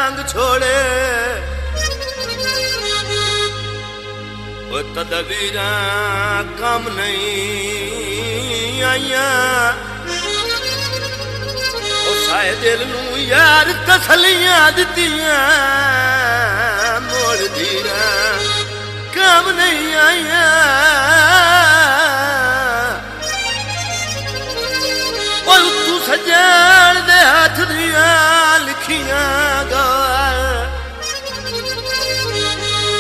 जांग छोड़े वो तदबीरा काम नहीं आइया साए दिल नू यार तसलियां दित्तियां मोड़ दीरा काम नहीं आइया और तू सजान दे हाथ दिया लिखियां गाल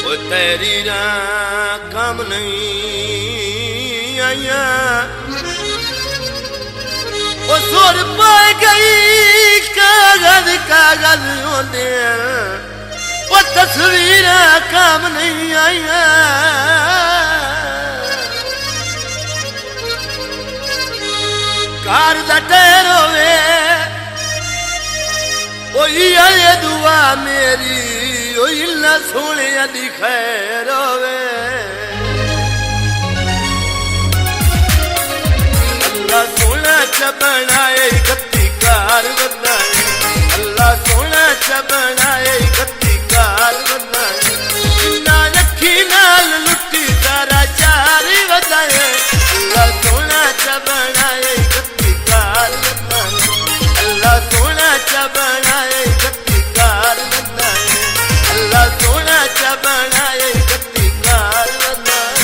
वो तेरी रा काम नहीं आइया वो सुर पाए गई कागज कागज होते वो तस्वीर काम नहीं आइया कार दा टैर होवे ओ ये दुआ मेरी ओ इल्ला सोने दी खैर होवे अल्लाह सोना च बनाए गत्ती कार बनाए अल्लाह सोना च बनाए गत्ती कार बनाए इन्ना रखी नाल लुट्टी सारा चारी बताए अल्लाह सोना च बनाए गत्ती कार बनाए अल्लाह सोना च बनाए गत्ती कार बनाए अल्लाह सोना च बनाए गत्ती कार बनाए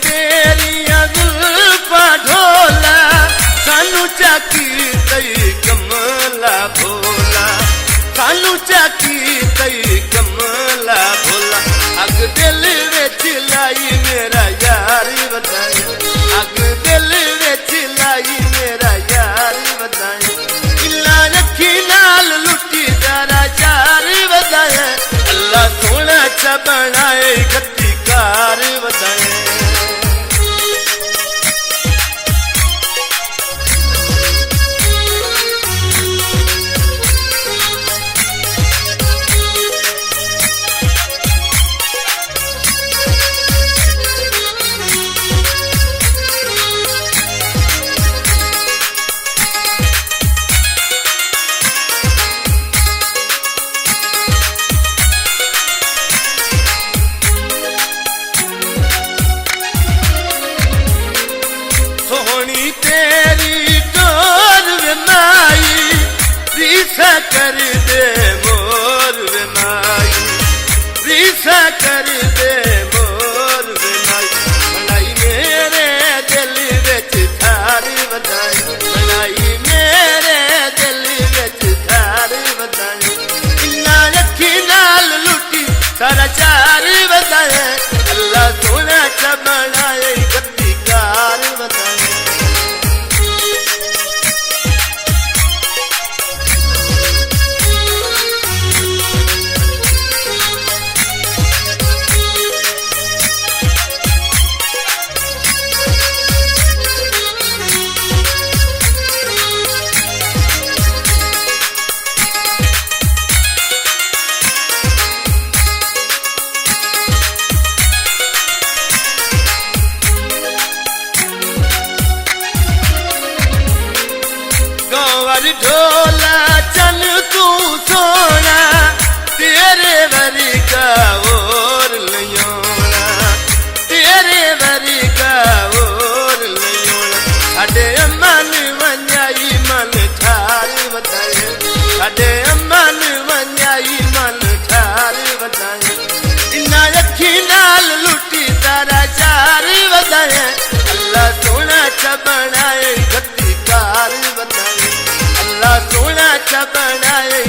तेरिया जुल्फा ढोला सानू चाकी तई कमला भोला सानू चाकी तई कमला भोला अग दिल विच लाई मेरा यार बताए अग दिल विच लाई मेरा यार बताए इल्ला रखी नाल लुटी तारा चार बताए अल्लाह सोना च बनाए गत्ती कार बताए तेरी डोर वे माई रीसा कर दे मोर वे माई रीसा कर दे मोर वे माई बनाई मेरे दिल विच थार बताई बनाई मेरे दिल विच थार बताई इन्ना रखी नाल लुटी सारा चार बताए अल्लाह सोना च बनाए गत्ती कार बताए ढोला चल तू सोना तेरे वरी का और लियोना तेरे वरी का और लियोना साडे मन वंजाई मन ठार बताए साडे मन वंजाई मन ठार बताए इन्ना रखी नाल लुटी तारा चार बताए अल्लाह सोना च बनाए गत्ती कार बताए अल्लाह सोना च बनाए